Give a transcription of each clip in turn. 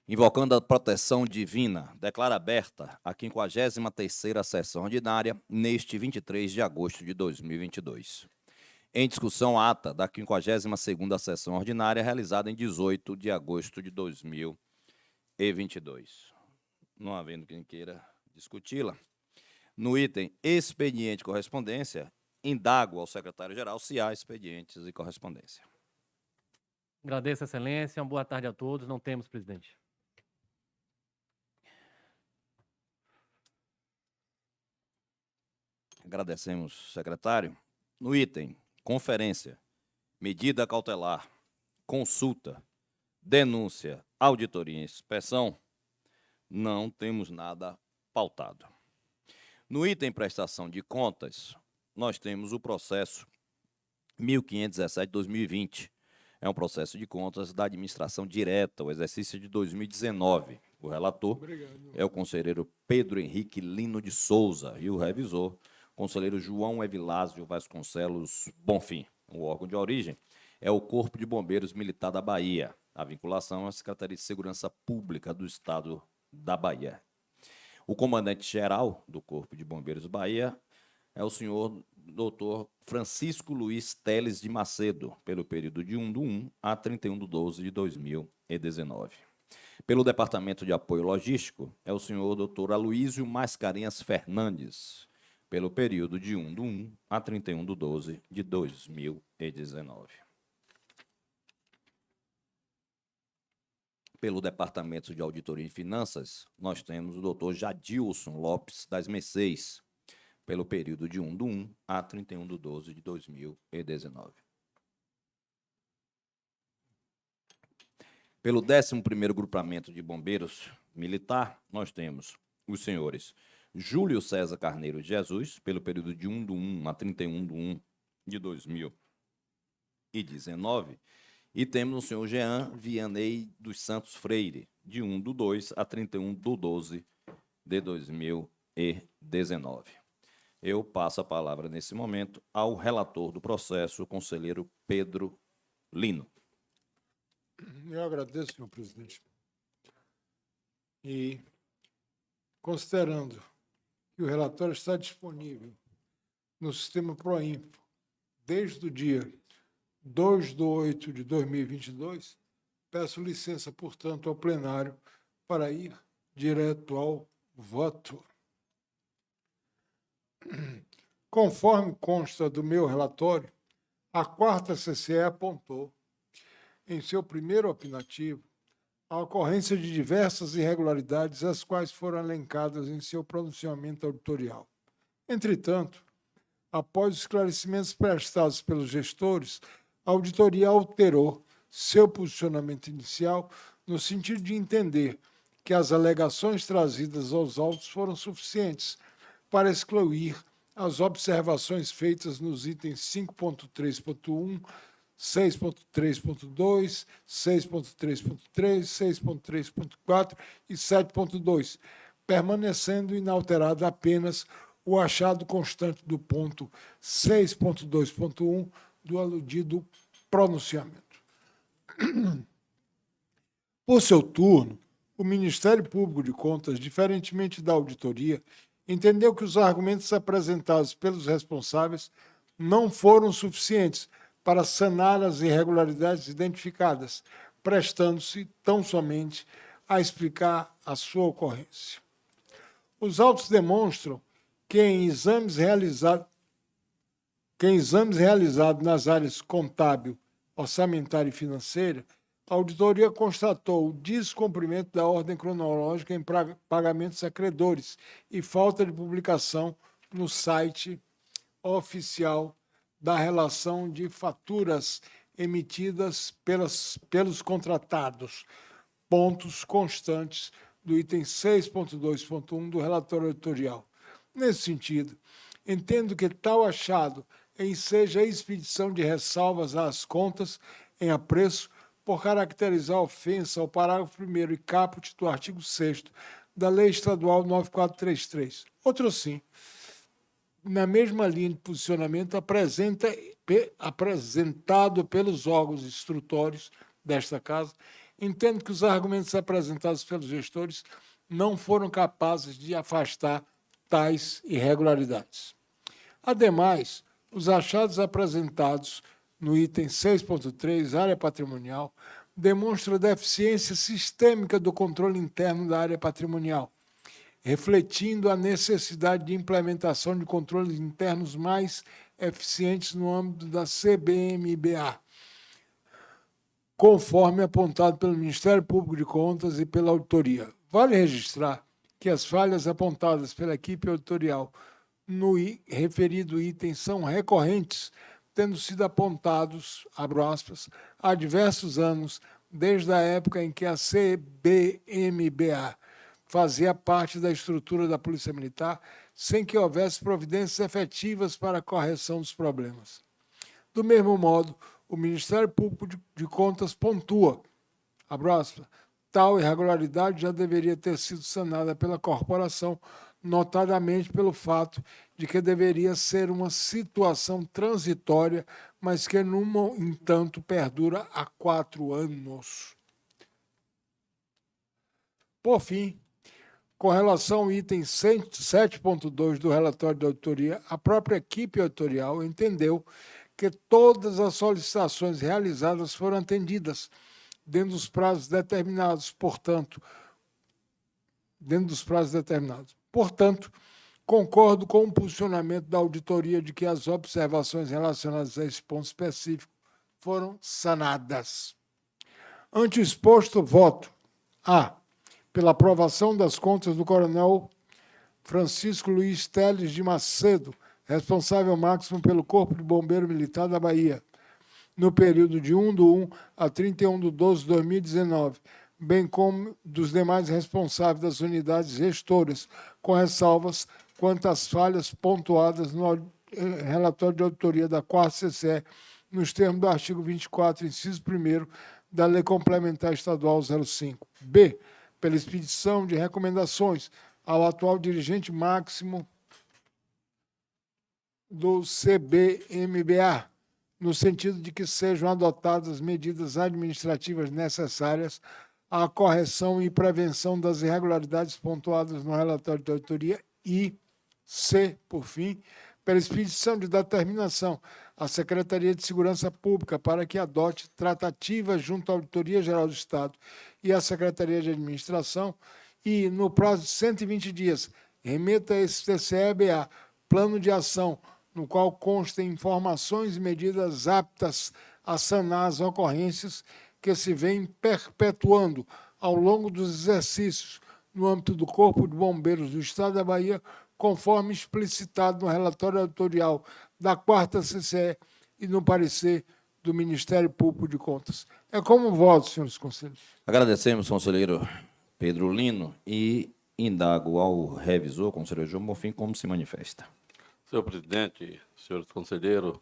Invocando a proteção divina, declara aberta a 53ª sessão ordinária, neste 23 de agosto de 2022. Em discussão, a ata da 52ª sessão ordinária, realizada em 18 de agosto de 2022. Não havendo quem queira discuti-la, no item expediente e correspondência, indago ao secretário-geral se há expedientes e correspondência. Agradeço, excelência. Uma boa tarde a todos. Não temos, presidente. Agradecemos, secretário. No item conferência, medida cautelar, consulta, denúncia, auditoria e inspeção, não temos nada pautado. No item prestação de contas, nós temos o processo 1517-2020. É um processo de contas da administração direta, o exercício de 2019. O relator é o conselheiro Pedro Henrique Lino de Souza e o revisor, conselheiro João Evilásio Vasconcelos Bonfim. O órgão de origem é o Corpo de Bombeiros Militar da Bahia. A vinculação é a Secretaria de Segurança Pública do Estado da Bahia. O comandante-geral do Corpo de Bombeiros Bahia é o senhor Dr. Francisco Luiz Teles de Macedo, pelo período de 1/1 a 31/12 de 2019. Pelo Departamento de Apoio Logístico, é o senhor Dr. Aloísio Mascarenhas Fernandes, pelo período de 1/1 a 31/12 de 2019. Pelo Departamento de Auditoria e Finanças, nós temos o doutor Jadilson Lopes das Mercês, pelo período de 1/1 a 31/12 de 2019. Pelo 11º Grupamento de Bombeiros Militar, nós temos os senhores Júlio César Carneiro de Jesus, pelo período de 1/1 a 31/1 de 2019, e temos o senhor Jean Vianney dos Santos Freire, de 1/2 a 31/12 de 2019. Eu passo a palavra, nesse momento, ao relator do processo, o conselheiro Pedro Lino. Eu agradeço, senhor presidente. E, considerando que o relatório está disponível no sistema Proinfo desde o dia 2/8 de 2022, peço licença, portanto, ao plenário para ir direto ao voto. Conforme consta do meu relatório, a 4ª CCE apontou, em seu primeiro opinativo, a ocorrência de diversas irregularidades, as quais foram elencadas em seu pronunciamento auditorial. Entretanto, após os esclarecimentos prestados pelos gestores, a auditoria alterou seu posicionamento inicial no sentido de entender que as alegações trazidas aos autos foram suficientes para excluir as observações feitas nos itens 5.3.1, 6.3.2, 6.3.3, 6.3.4 e 7.2, permanecendo inalterado apenas o achado constante do ponto 6.2.1 do aludido pronunciamento. Por seu turno, o Ministério Público de Contas, diferentemente da auditoria, entendeu que os argumentos apresentados pelos responsáveis não foram suficientes para sanar as irregularidades identificadas, prestando-se tão somente a explicar a sua ocorrência. Os autos demonstram que em exames realizados nas áreas contábil, orçamentária e financeira, a auditoria constatou o descumprimento da ordem cronológica em pagamentos a credores e falta de publicação no site oficial da relação de faturas emitidas pelos contratados, pontos constantes do item 6.2.1 do relatório editorial. Nesse sentido, entendo que tal achado enseja a expedição de ressalvas às contas em apreço por caracterizar ofensa ao parágrafo 1º e caput do artigo 6º da Lei Estadual 9433. Outro sim, na mesma linha de posicionamento apresentado pelos órgãos instrutórios desta Casa, entendo que os argumentos apresentados pelos gestores não foram capazes de afastar tais irregularidades. Ademais, os achados apresentados no item 6.3, área patrimonial, demonstram deficiência sistêmica do controle interno da área patrimonial, refletindo a necessidade de implementação de controles internos mais eficientes no âmbito da CBMBA, conforme apontado pelo Ministério Público de Contas e pela auditoria. Vale registrar que as falhas apontadas pela equipe auditorial no referido item são recorrentes, tendo sido apontados, abro aspas, há diversos anos, desde a época em que a CBMBA fazia parte da estrutura da Polícia Militar, sem que houvesse providências efetivas para a correção dos problemas. Do mesmo modo, o Ministério Público de Contas pontua, abro aspas, tal irregularidade já deveria ter sido sanada pela corporação, notadamente pelo fato de que deveria ser uma situação transitória, mas que, no entanto, perdura há 4 anos. Por fim, com relação ao item 7.2 do relatório da auditoria, a própria equipe auditorial entendeu que todas as solicitações realizadas foram atendidas dentro dos prazos determinados, Portanto, concordo com o posicionamento da auditoria de que as observações relacionadas a esse ponto específico foram sanadas. Ante o exposto, voto A. Pela aprovação das contas do Coronel Francisco Luiz Teles de Macedo, responsável máximo pelo Corpo de Bombeiro Militar da Bahia, no período de 1/1 a 31/12/2019, bem como dos demais responsáveis das unidades gestoras, com ressalvas quanto às falhas pontuadas no relatório de auditoria da 4ª CCE, nos termos do artigo 24, inciso 1º, da Lei Complementar Estadual 05. B. Pela expedição de recomendações ao atual dirigente máximo do CBMBA, no sentido de que sejam adotadas medidas administrativas necessárias à correção e prevenção das irregularidades pontuadas no relatório de auditoria. E C, por fim, pela expedição de determinação à Secretaria de Segurança Pública para que adote tratativas junto à Auditoria Geral do Estado e à Secretaria de Administração e, no prazo de 120 dias, remeta a esse TCE-BA plano de ação no qual constem informações e medidas aptas a sanar as ocorrências que se vêm perpetuando ao longo dos exercícios no âmbito do Corpo de Bombeiros do Estado da Bahia, conforme explicitado no relatório auditorial da 4ª CCE e no parecer do Ministério Público de Contas. É como voto, senhores conselheiros. Agradecemos, conselheiro Pedro Lino, e indago ao revisor, conselheiro João Bonfim, como se manifesta. Senhor presidente, senhores conselheiros,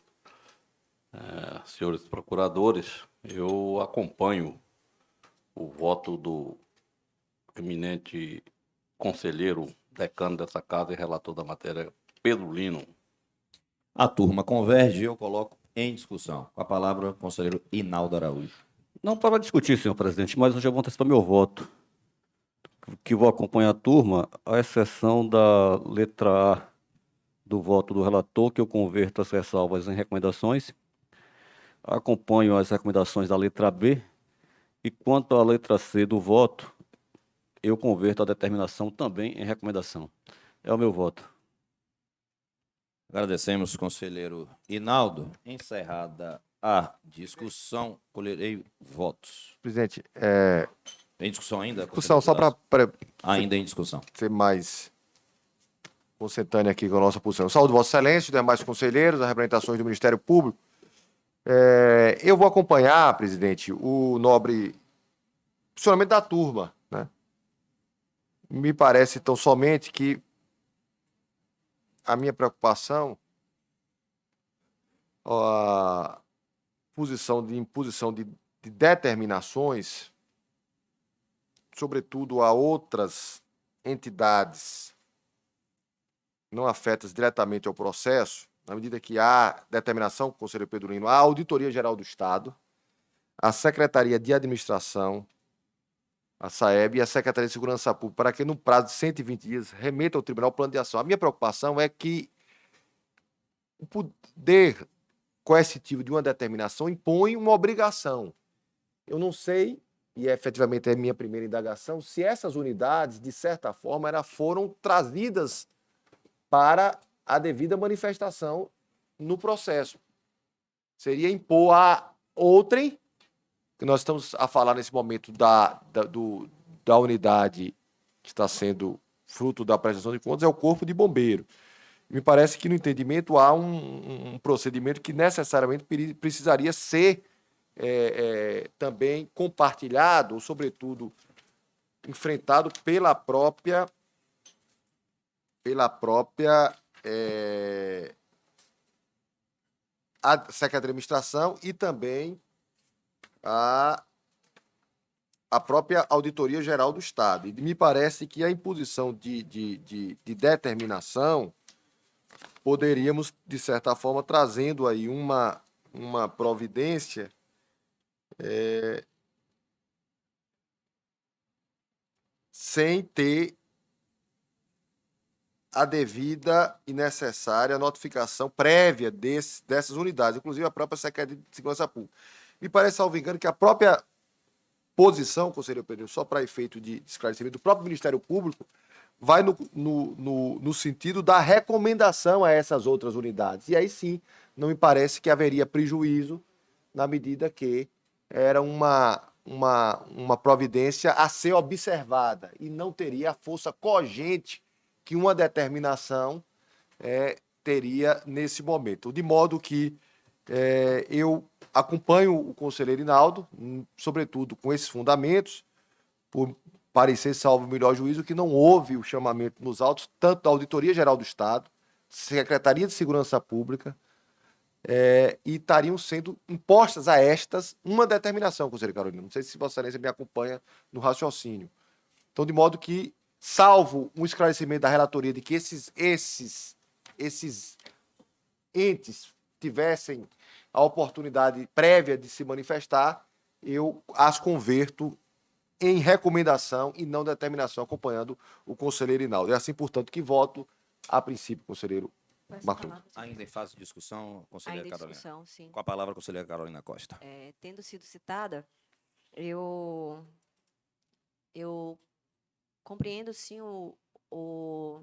senhores procuradores, eu acompanho o voto do eminente conselheiro, decano dessa casa e relator da matéria, Pedro Lino. A turma converge e eu coloco em discussão. Com a palavra, o conselheiro Inaldo Araújo. Não para discutir, senhor presidente, mas eu já vou antecipar meu voto, que vou acompanhar a turma, à exceção da letra A do voto do relator, que eu converto as ressalvas em recomendações. Acompanho as recomendações da letra B. E quanto à letra C do voto, eu converto a determinação também em recomendação. É o meu voto. Agradecemos, conselheiro Inaldo. Encerrada a discussão, colherei votos. Presidente, Tem discussão ainda? discussão só para Ainda em discussão. ser mais consentâneo aqui com a nossa posição. Saúde, Vossa Excelência, os demais conselheiros, as representações do Ministério Público. Eu vou acompanhar, presidente, o nobre funcionamento da turma, né? Me parece, então, somente que a minha preocupação, a imposição de determinações, sobretudo a outras entidades não afetas diretamente ao processo, na medida que há determinação, conselheiro Pedro Lino, a Auditoria Geral do Estado, a Secretaria de Administração a SAEB e a Secretaria de Segurança Pública para que, no prazo de 120 dias, remeta ao tribunal o plano de ação. A minha preocupação é que o poder coercitivo de uma determinação impõe uma obrigação. Eu não sei, e efetivamente é a minha primeira indagação, se essas unidades, de certa forma, foram trazidas para a devida manifestação no processo. Seria impor a outrem, que nós estamos a falar nesse momento da unidade que está sendo fruto da prestação de contas, é o Corpo de Bombeiro. Me parece que no entendimento há um procedimento que necessariamente precisaria ser também compartilhado, ou sobretudo enfrentado pela própria a Secretaria de Administração e também a própria Auditoria Geral do Estado. E me parece que a imposição de determinação poderíamos, de certa forma, trazendo aí uma providência sem ter a devida e necessária notificação prévia dessas unidades, inclusive a própria Secretaria de Segurança Pública. Me parece, salvo engano, que a própria posição, conselheiro Pedro, só para efeito de esclarecimento, do próprio Ministério Público, vai no sentido da recomendação a essas outras unidades. E aí sim, não me parece que haveria prejuízo na medida que era uma providência a ser observada e não teria a força cogente que uma determinação teria nesse momento. De modo que eu acompanho o conselheiro Hinaldo, sobretudo com esses fundamentos, por parecer, salvo o melhor juízo, que não houve o chamamento nos autos, tanto da Auditoria Geral do Estado, Secretaria de Segurança Pública, e estariam sendo impostas a estas uma determinação, conselheiro Carolina. Não sei se Vossa Excelência me acompanha no raciocínio. Então, de modo que, salvo um esclarecimento da relatoria de que esses entes tivessem a oportunidade prévia de se manifestar, eu as converto em recomendação e não determinação, acompanhando o conselheiro Hinaldo. É assim, portanto, que voto a princípio, conselheiro Marcos. Ainda em fase de discussão, conselheira Ainda em Carolina. discussão, sim. Com a palavra, conselheira Carolina Costa. Tendo sido citada, eu compreendo, sim, o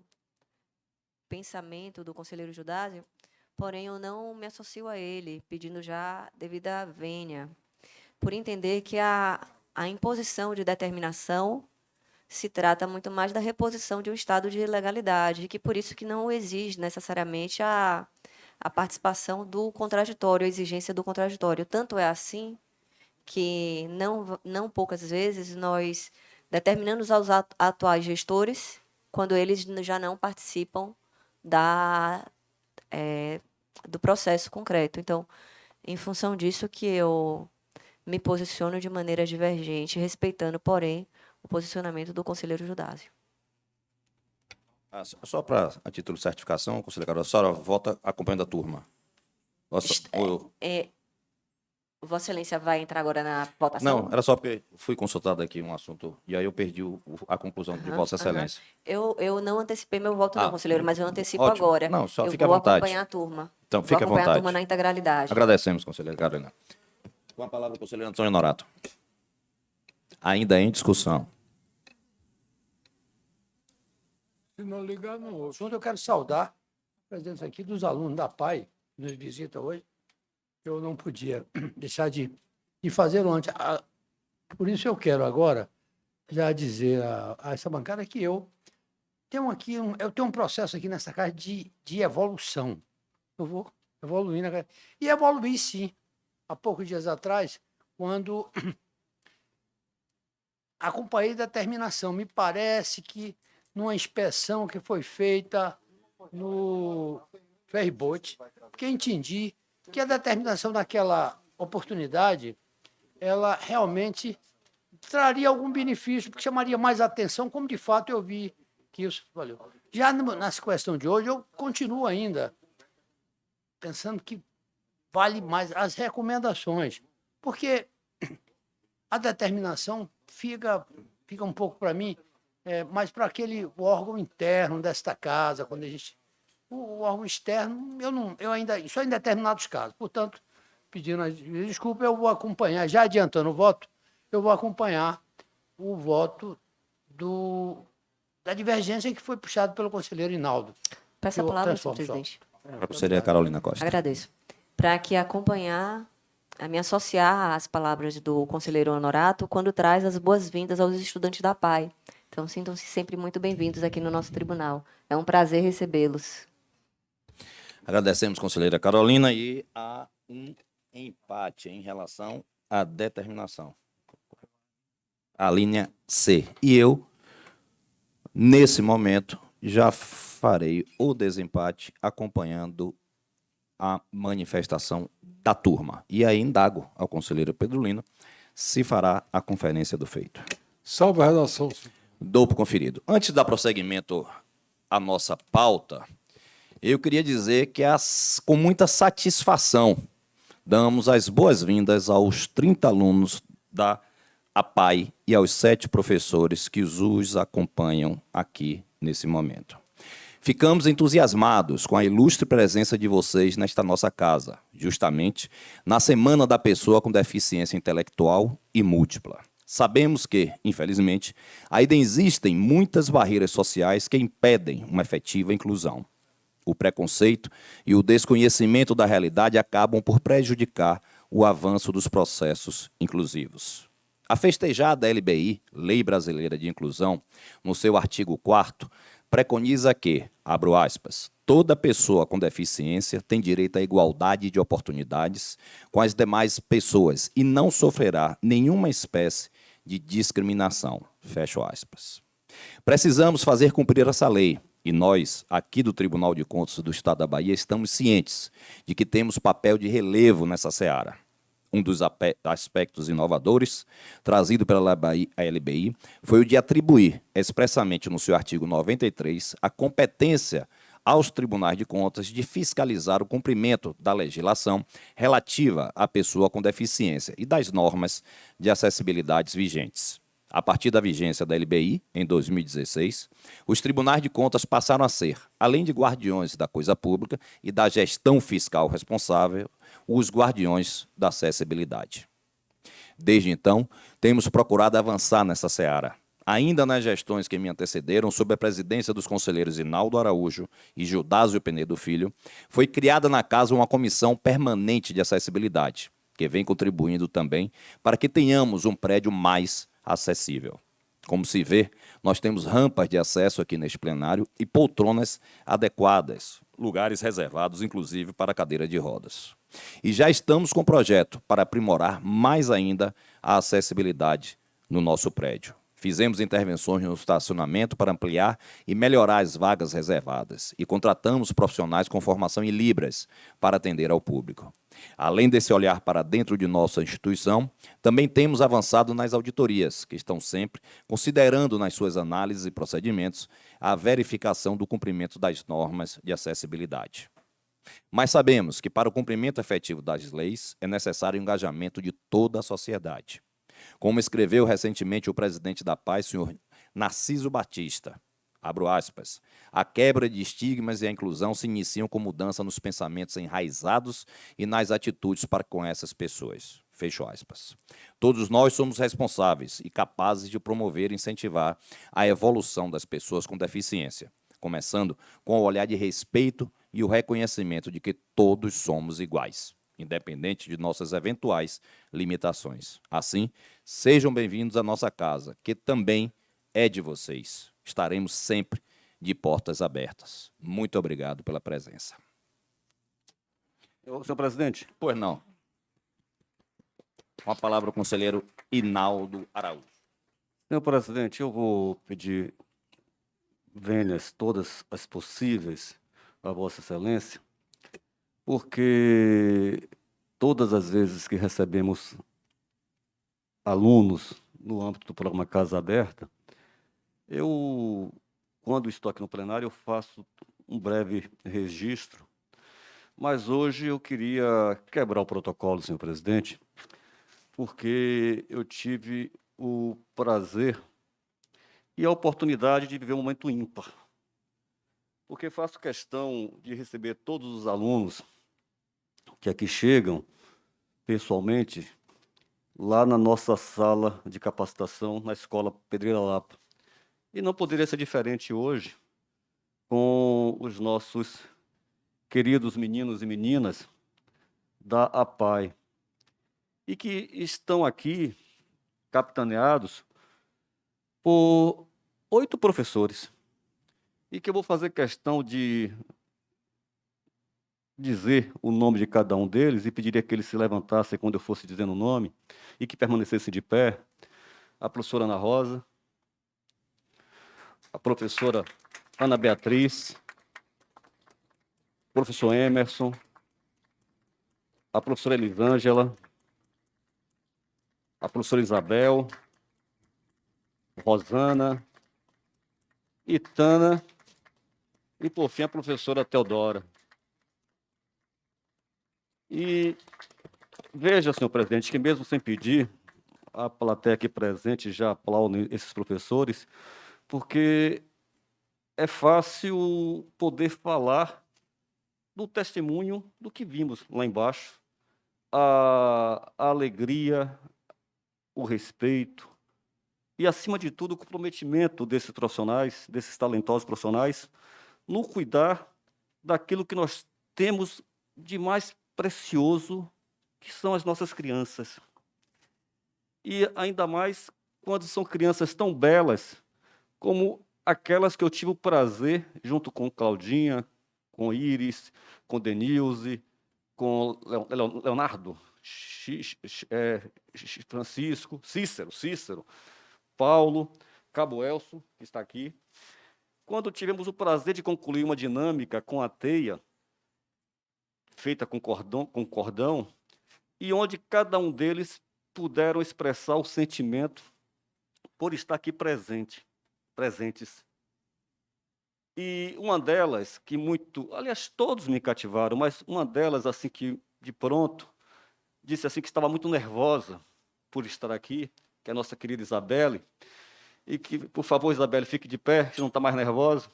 pensamento do conselheiro Judásio, porém eu não me associo a ele, pedindo já devida vênia, por entender que a imposição de determinação se trata muito mais da reposição de um estado de ilegalidade, e que por isso que não exige necessariamente a participação do contraditório, a exigência do contraditório. Tanto é assim que não poucas vezes nós determinamos aos atuais gestores quando eles já não participam do processo concreto. Então, em função disso que eu me posiciono de maneira divergente, respeitando, porém, o posicionamento do conselheiro Judásio. Só para a título de certificação, conselheira Carolina, a senhora vota acompanhando a turma. Vossa Excelência vai entrar agora na votação? Não, era só porque fui consultado aqui um assunto e aí eu perdi a conclusão de Vossa Excelência. Eu não antecipei meu voto, não, conselheiro, mas eu antecipo ótimo. agora. Não, só eu fique à vou vontade. acompanhar a turma. Então, fique à vou acompanhar vontade. a turma na integralidade. Agradecemos, conselheira Carolina. Com a palavra, o conselheiro Antônio Norato. Ainda em discussão. Se não ligar, não ouve. Assunto, eu quero saudar a presença aqui dos alunos da PAI, que nos visita hoje. Eu não podia deixar de fazê-lo antes. Por isso eu quero agora já dizer a essa bancada que eu tenho um processo aqui nessa casa de evolução. Eu vou evoluindo. E evoluí, sim. Há poucos dias atrás, quando acompanhei determinação. Me parece que numa inspeção que foi feita no ferryboat, que eu entendi que a determinação daquela oportunidade, ela realmente traria algum benefício, porque chamaria mais atenção, como de fato eu vi que isso valeu. Já nessa questão de hoje, eu continuo ainda pensando que vale mais as recomendações, porque a determinação fica fica um pouco para mim, mas para o órgão interno desta casa, quando a gente. O órgão externo, isso é em determinados casos. Portanto, pedindo desculpa, eu vou acompanhar, já adiantando o voto, eu vou acompanhar o voto da divergência que foi puxado pelo conselheiro Hinaldo. Peço a Eu palavra, senhor transformo só. presidente. A conselheira Carolina Costa. Agradeço. Para que acompanhar, a me associar às palavras do conselheiro Honorato quando traz as boas-vindas aos estudantes da PAI. Então, sintam-se sempre muito bem-vindos aqui no nosso tribunal. É um prazer recebê-los. Agradecemos, conselheira Carolina, e há um empate em relação à determinação. A linha C. E eu, nesse momento, já farei o desempate acompanhando a manifestação da turma. E aí indago ao conselheiro Pedro Lino se fará a conferência do feito. Salvo a redação, senhor. Dou por conferido. Antes de dar prosseguimento à nossa pauta, eu queria dizer que com muita satisfação damos as boas-vindas aos 30 alunos da APAI e aos 7 professores que os acompanham aqui nesse momento. Ficamos entusiasmados com a ilustre presença de vocês nesta nossa casa, justamente na Semana da Pessoa com Deficiência Intelectual e Múltipla. Sabemos que, infelizmente, ainda existem muitas barreiras sociais que impedem uma efetiva inclusão. O preconceito e o desconhecimento da realidade acabam por prejudicar o avanço dos processos inclusivos. A festejada LBI, Lei Brasileira de Inclusão, no seu artigo 4º, preconiza que, abro aspas, toda pessoa com deficiência tem direito à igualdade de oportunidades com as demais pessoas e não sofrerá nenhuma espécie de discriminação, fecho aspas. Precisamos fazer cumprir essa lei e nós, aqui do Tribunal de Contas do Estado da Bahia, estamos cientes de que temos papel de relevo nessa seara. Um dos aspectos inovadores trazido pela LBI foi o de atribuir expressamente no seu artigo 93 a competência aos tribunais de contas de fiscalizar o cumprimento da legislação relativa à pessoa com deficiência e das normas de acessibilidade vigentes. A partir da vigência da LBI, em 2016, os tribunais de contas passaram a ser, além de guardiões da coisa pública e da gestão fiscal responsável, os guardiões da acessibilidade. Desde então, temos procurado avançar nessa seara. Ainda nas gestões que me antecederam, sob a presidência dos conselheiros Hinaldo Araújo e Gildásio Penedo Filho, foi criada na casa uma comissão permanente de acessibilidade, que vem contribuindo também para que tenhamos um prédio mais acessível. Como se vê, nós temos rampas de acesso aqui neste plenário e poltronas adequadas, lugares reservados, inclusive, para cadeira de rodas. E já estamos com projeto para aprimorar mais ainda a acessibilidade no nosso prédio. Fizemos intervenções no estacionamento para ampliar e melhorar as vagas reservadas e contratamos profissionais com formação em Libras para atender ao público. Além desse olhar para dentro de nossa instituição, também temos avançado nas auditorias, que estão sempre considerando nas suas análises e procedimentos a verificação do cumprimento das normas de acessibilidade. Mas sabemos que para o cumprimento efetivo das leis é necessário o engajamento de toda a sociedade. Como escreveu recentemente o presidente da PAI, senhor Narciso Batista, abro aspas, a quebra de estigmas e a inclusão se iniciam com mudança nos pensamentos enraizados e nas atitudes para com essas pessoas, fecho aspas. Todos nós somos responsáveis e capazes de promover e incentivar a evolução das pessoas com deficiência, começando com o olhar de respeito e o reconhecimento de que todos somos iguais, independente de nossas eventuais limitações. Assim, sejam bem-vindos à nossa casa, que também é de vocês. Estaremos sempre de portas abertas. Muito obrigado pela presença. Senhor presidente. Pois não. Com a palavra o conselheiro Hinaldo Araújo. Senhor presidente, eu vou pedir vênias todas as possíveis a Vossa Excelência, porque todas as vezes que recebemos alunos no âmbito do programa Casa Aberta, quando estou aqui no plenário, eu faço um breve registro, mas hoje eu queria quebrar o protocolo, senhor presidente, porque eu tive o prazer e a oportunidade de viver um momento ímpar. Porque faço questão de receber todos os alunos que aqui chegam pessoalmente lá na nossa sala de capacitação na Escola Pedreira Lapa. E não poderia ser diferente hoje com os nossos queridos meninos e meninas da APAE, e que estão aqui capitaneados por 8 professores, e que eu vou fazer questão de dizer o nome de cada um deles e pediria que eles se levantassem quando eu fosse dizendo o nome e que permanecessem de pé. A professora Ana Rosa, a professora Ana Beatriz, o professor Emerson, a professora Elisângela, a professora Isabel, Rosana, Itana e, por fim, a professora Teodora. E veja, senhor presidente, que mesmo sem pedir, a plateia aqui presente já aplaude esses professores, porque é fácil poder falar do testemunho do que vimos lá embaixo, a alegria, o respeito e, acima de tudo, o comprometimento desses profissionais, desses talentosos profissionais, no cuidar daquilo que nós temos de mais precioso, que são as nossas crianças. E ainda mais quando são crianças tão belas como aquelas que eu tive o prazer, junto com Claudinha, com Iris, com Denilze, com Leonardo, Francisco, Cícero, Paulo, Cabo Elso, que está aqui, quando tivemos o prazer de concluir uma dinâmica com a teia, feita com cordão, e onde cada um deles puderam expressar o sentimento por estar aqui presentes. E uma delas, que aliás, todos me cativaram, mas uma delas, assim, que de pronto, disse assim que estava muito nervosa por estar aqui, que é a nossa querida Isabelle, e que, por favor, Isabelle, fique de pé, se não está mais nervosa.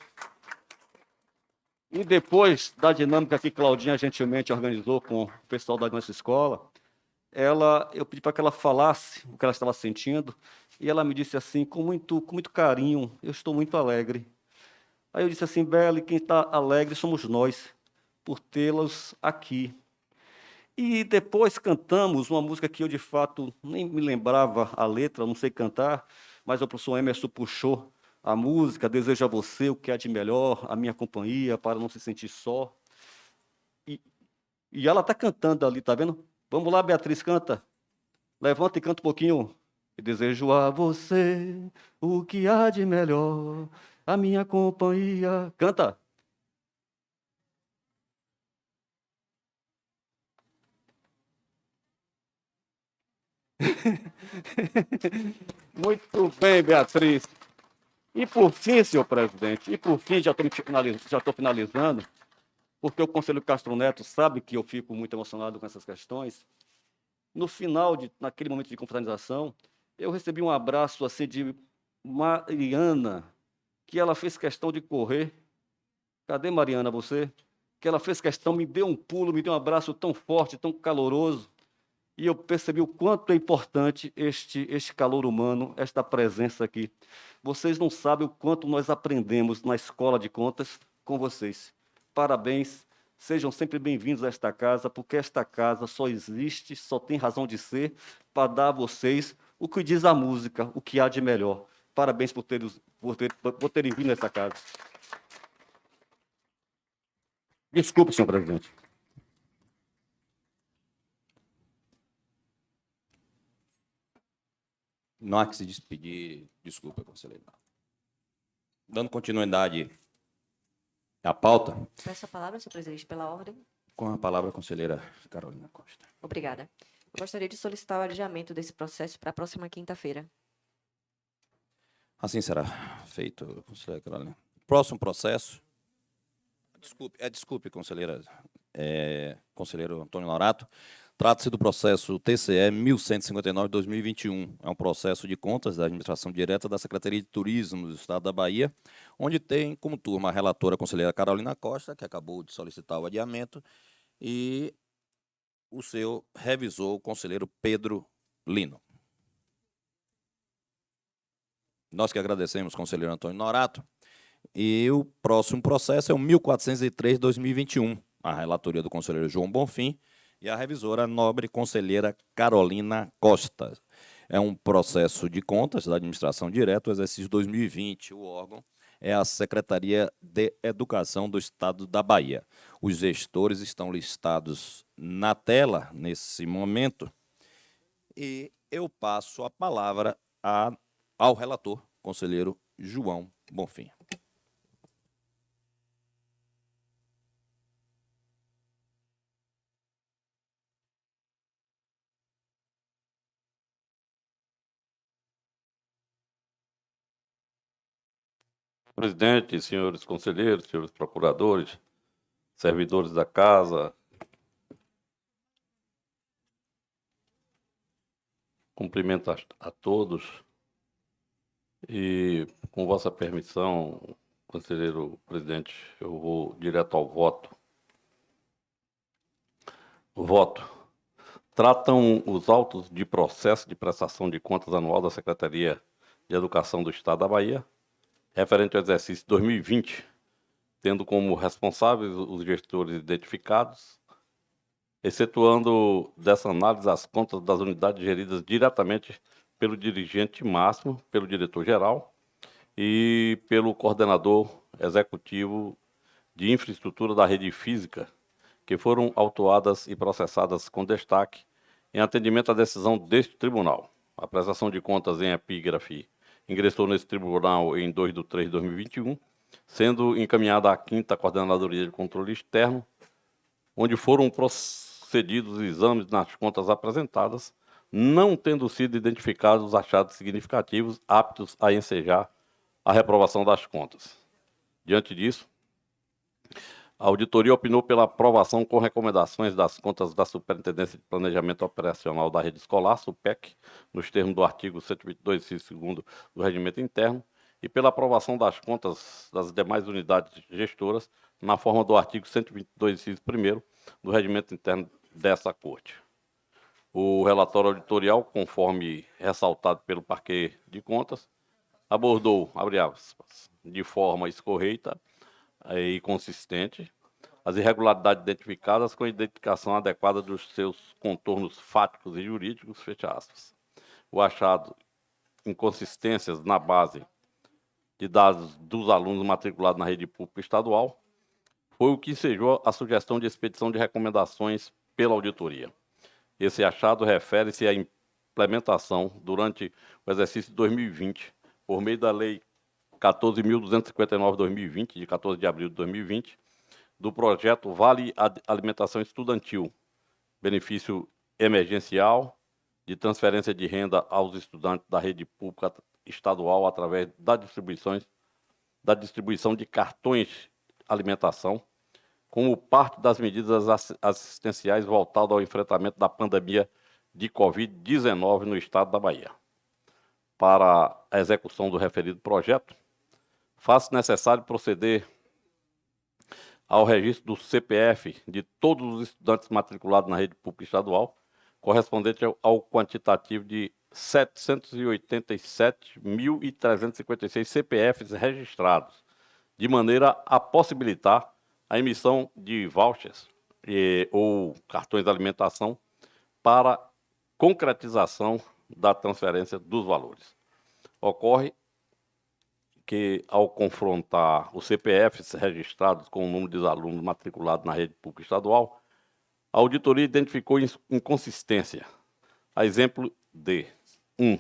E depois da dinâmica que Claudinha gentilmente organizou com o pessoal da nossa escola, eu pedi para que ela falasse o que ela estava sentindo, e ela me disse assim, com muito carinho, eu estou muito alegre. Aí eu disse assim, Belle, quem está alegre somos nós, por tê-los aqui. E depois cantamos uma música que eu, de fato, nem me lembrava a letra, não sei cantar, mas o professor Emerson puxou a música, Desejo a você o que há de melhor, a minha companhia, para não se sentir só. E ela está cantando ali, tá vendo? Vamos lá, Beatriz, canta. Levanta e canta um pouquinho. Desejo a você o que há de melhor, a minha companhia. Canta. Muito bem, Beatriz. E por fim, senhor presidente, já estou finalizando, porque o conselheiro Castro Neto sabe que eu fico muito emocionado com essas questões. No final, naquele momento de confraternização, eu recebi um abraço assim de Mariana, que ela fez questão de correr. Cadê Mariana, você? Que ela fez questão, me deu um pulo, me deu um abraço tão forte, tão caloroso. E eu percebi o quanto é importante este calor humano, esta presença aqui. Vocês não sabem o quanto nós aprendemos na Escola de Contas com vocês. Parabéns, sejam sempre bem-vindos a esta casa, porque esta casa só existe, só tem razão de ser, para dar a vocês o que diz a música, o que há de melhor. Parabéns por terem vindo a esta casa. Desculpe, senhor presidente. Não há que se despedir. Desculpa, conselheiro. Dando continuidade à pauta. Peço a palavra, senhor presidente, pela ordem. Com a palavra, a conselheira Carolina Costa. Obrigada. Eu gostaria de solicitar o adiamento desse processo para a próxima quinta-feira. Assim será feito, conselheira Carolina. Próximo processo. Desculpe, conselheira, conselheiro Antônio Laurato. Trata-se do processo TCE 1159/2021. É um processo de contas da administração direta da Secretaria de Turismo do Estado da Bahia, onde tem como turma a relatora a conselheira Carolina Costa, que acabou de solicitar o adiamento, e o seu revisor, o conselheiro Pedro Lino. Nós que agradecemos, conselheiro Antônio Norato. E o próximo processo é o 1403/2021, a relatoria do conselheiro João Bonfim e a revisora nobre conselheira Carolina Costa. É um processo de contas da administração direta, o exercício 2020. O órgão é a Secretaria de Educação do Estado da Bahia. Os gestores estão listados na tela nesse momento. E eu passo a palavra ao relator, conselheiro João Bonfim. Presidente, senhores conselheiros, senhores procuradores, servidores da casa, cumprimento a todos e, com vossa permissão, conselheiro presidente, eu vou direto ao voto. O voto. Tratam os autos de processo de prestação de contas anual da Secretaria de Educação do Estado da Bahia, referente ao exercício 2020, tendo como responsáveis os gestores identificados, excetuando dessa análise as contas das unidades geridas diretamente pelo dirigente máximo, pelo diretor-geral e pelo coordenador executivo de infraestrutura da rede física, que foram autuadas e processadas com destaque em atendimento à decisão deste tribunal. A prestação de contas em epígrafe ingressou nesse tribunal em 2/3/2021, sendo encaminhada à 5ª Coordenadoria de Controle Externo, onde foram procedidos exames nas contas apresentadas, não tendo sido identificados achados significativos aptos a ensejar a reprovação das contas. Diante disso, a auditoria opinou pela aprovação com recomendações das contas da Superintendência de Planejamento Operacional da Rede Escolar, SUPEC, nos termos do artigo 122, inciso 2º do Regimento Interno, e pela aprovação das contas das demais unidades gestoras, na forma do artigo 122, inciso 1º do Regimento Interno dessa Corte. O relatório auditorial, conforme ressaltado pelo Parquê de Contas, abordou, abre aspas, de forma escorreita e consistente, as irregularidades identificadas com a identificação adequada dos seus contornos fáticos e jurídicos, fecha aspas. O achado inconsistências na base de dados dos alunos matriculados na rede pública estadual foi o que ensejou a sugestão de expedição de recomendações pela auditoria. Esse achado refere-se à implementação, durante o exercício de 2020, por meio da Lei 14.259/2020, de 14 de abril de 2020, do projeto Vale Alimentação Estudantil, benefício emergencial de transferência de renda aos estudantes da rede pública estadual através da distribuição de cartões alimentação, como parte das medidas assistenciais voltadas ao enfrentamento da pandemia de Covid-19 no estado da Bahia. Para a execução do referido projeto, faz-se necessário proceder ao registro do CPF de todos os estudantes matriculados na rede pública estadual, correspondente ao quantitativo de 787.356 CPFs registrados, de maneira a possibilitar a emissão de vouchers ou cartões de alimentação para concretização da transferência dos valores. Ocorre que, ao confrontar os CPFs registrados com o número de alunos matriculados na rede pública estadual, a auditoria identificou inconsistência, a exemplo de 1.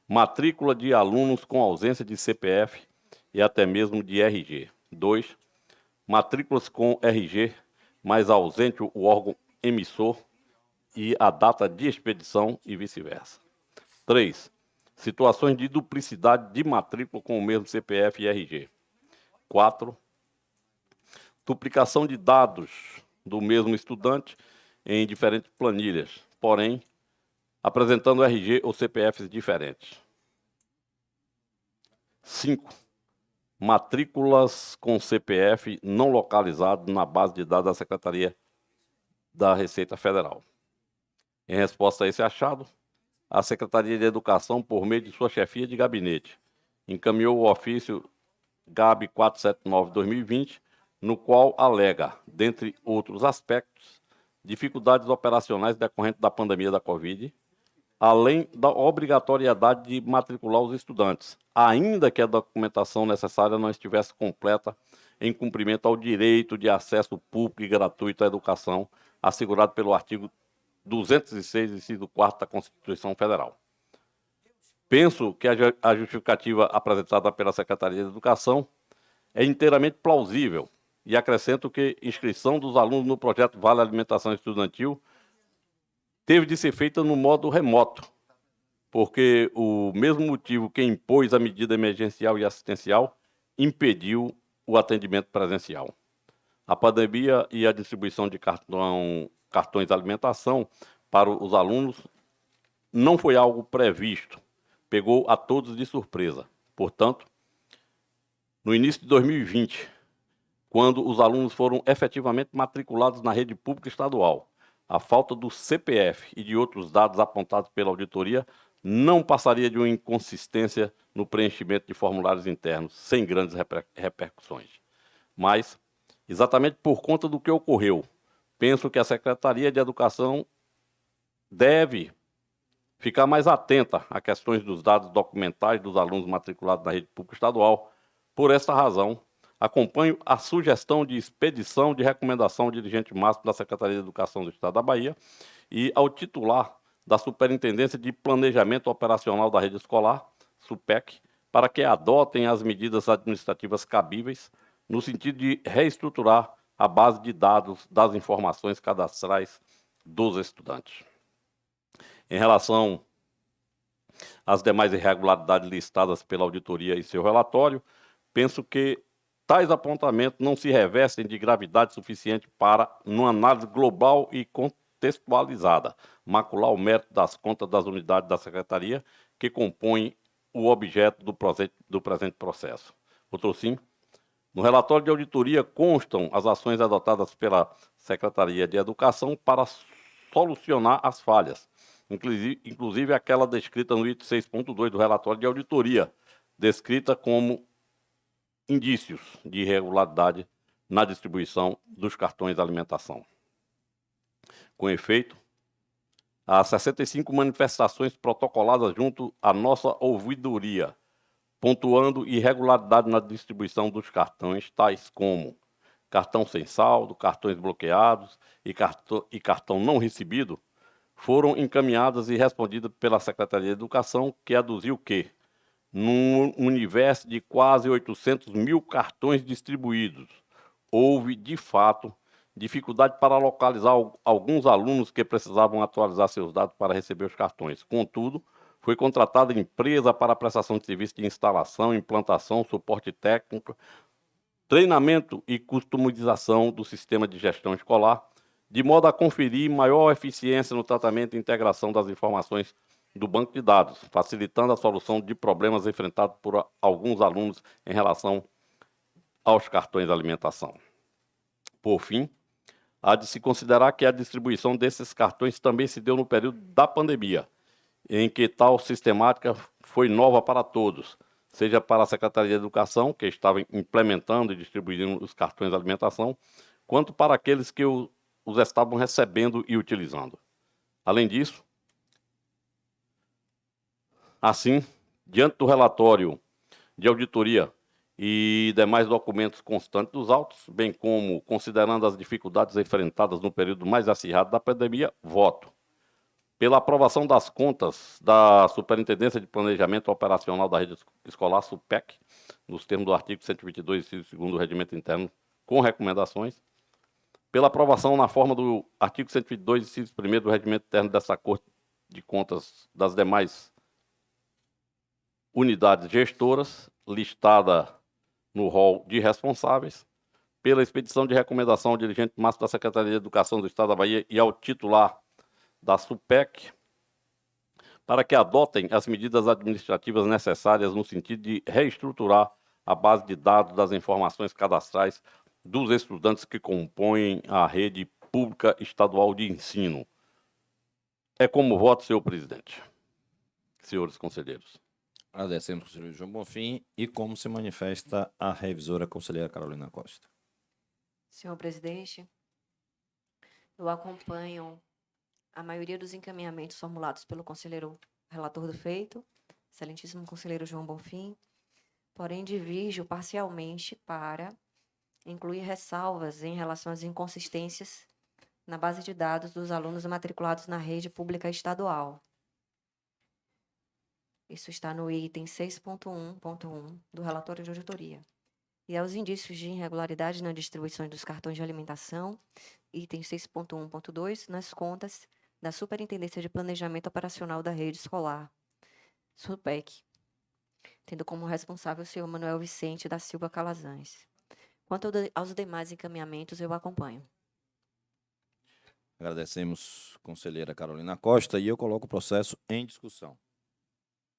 Matrícula de alunos com ausência de CPF e até mesmo de RG. 2. Matrículas com RG, mas ausente o órgão emissor e a data de expedição e vice-versa. 3. Situações de duplicidade de matrícula com o mesmo CPF e RG. 4. Duplicação de dados do mesmo estudante em diferentes planilhas, porém, apresentando RG ou CPFs diferentes. 5. Matrículas com CPF não localizado na base de dados da Secretaria da Receita Federal. Em resposta a esse achado, a Secretaria de Educação, por meio de sua chefia de gabinete, encaminhou o ofício GAB 479/2020, no qual alega, dentre outros aspectos, dificuldades operacionais decorrentes da pandemia da Covid, além da obrigatoriedade de matricular os estudantes, ainda que a documentação necessária não estivesse completa em cumprimento ao direito de acesso público e gratuito à educação, assegurado pelo artigo 206, inciso 4 da Constituição Federal. Penso que a justificativa apresentada pela Secretaria de Educação é inteiramente plausível e acrescento que inscrição dos alunos no projeto Vale Alimentação Estudantil teve de ser feita no modo remoto, porque o mesmo motivo que impôs a medida emergencial e assistencial impediu o atendimento presencial. A pandemia e a distribuição de cartões de alimentação para os alunos não foi algo previsto, pegou a todos de surpresa. Portanto, no início de 2020, quando os alunos foram efetivamente matriculados na rede pública estadual, a falta do CPF e de outros dados apontados pela auditoria não passaria de uma inconsistência no preenchimento de formulários internos, sem grandes repercussões. Mas, exatamente por conta do que ocorreu, penso que a Secretaria de Educação deve ficar mais atenta a questões dos dados documentais dos alunos matriculados na rede pública estadual. Por esta razão, acompanho a sugestão de expedição de recomendação ao dirigente máximo da Secretaria de Educação do Estado da Bahia e ao titular da Superintendência de Planejamento Operacional da Rede Escolar, SUPEC, para que adotem as medidas administrativas cabíveis no sentido de reestruturar a base de dados das informações cadastrais dos estudantes. Em relação às demais irregularidades listadas pela auditoria em seu relatório, penso que tais apontamentos não se revestem de gravidade suficiente para, numa análise global e contextualizada, macular o mérito das contas das unidades da Secretaria que compõem o objeto do presente processo. Outro sim, no relatório de auditoria constam as ações adotadas pela Secretaria de Educação para solucionar as falhas, inclusive aquela descrita no item 6.2 do relatório de auditoria, descrita como indícios de irregularidade na distribuição dos cartões de alimentação. Com efeito, as 65 manifestações protocoladas junto à nossa ouvidoria, pontuando irregularidade na distribuição dos cartões, tais como cartão sem saldo, cartões bloqueados e cartão não recebido, foram encaminhadas e respondidas pela Secretaria de Educação, que aduziu que, num universo de quase 800 mil cartões distribuídos, houve, de fato, dificuldade para localizar alguns alunos que precisavam atualizar seus dados para receber os cartões. Contudo, foi contratada empresa para a prestação de serviço de instalação, implantação, suporte técnico, treinamento e customização do sistema de gestão escolar, de modo a conferir maior eficiência no tratamento e integração das informações do banco de dados, facilitando a solução de problemas enfrentados por alguns alunos em relação aos cartões de alimentação. Por fim, há de se considerar que a distribuição desses cartões também se deu no período da pandemia, em que tal sistemática foi nova para todos, seja para a Secretaria de Educação, que estava implementando e distribuindo os cartões de alimentação, quanto para aqueles que os estavam recebendo e utilizando. Além disso, assim, diante do relatório de auditoria e demais documentos constantes dos autos, bem como considerando as dificuldades enfrentadas no período mais acirrado da pandemia, voto pela aprovação das contas da Superintendência de Planejamento Operacional da Rede Escolar, SUPEC, nos termos do artigo 122, inciso 2º do Regimento Interno, com recomendações, pela aprovação na forma do artigo 122, inciso 1º do Regimento Interno dessa Corte de Contas das demais unidades gestoras, listada no rol de responsáveis, pela expedição de recomendação ao dirigente máximo da Secretaria de Educação do Estado da Bahia e ao titular da SUPEC, para que adotem as medidas administrativas necessárias no sentido de reestruturar a base de dados das informações cadastrais dos estudantes que compõem a rede pública estadual de ensino. É como voto, senhor presidente. Senhores conselheiros. Agradecemos, conselheiro João Bonfim. E como se manifesta a revisora conselheira Carolina Costa? Senhor presidente, eu acompanho a maioria dos encaminhamentos formulados pelo conselheiro relator do feito, excelentíssimo conselheiro João Bonfim, porém divirjo parcialmente para incluir ressalvas em relação às inconsistências na base de dados dos alunos matriculados na rede pública estadual. Isso está no item 6.1.1 do relatório de auditoria. E aos indícios de irregularidade na distribuição dos cartões de alimentação, item 6.1.2, nas contas da Superintendência de Planejamento Operacional da Rede Escolar, SUPEC, tendo como responsável o senhor Manuel Vicente da Silva Calazans. Quanto aos demais encaminhamentos, eu acompanho. Agradecemos, conselheira Carolina Costa, e eu coloco o processo em discussão.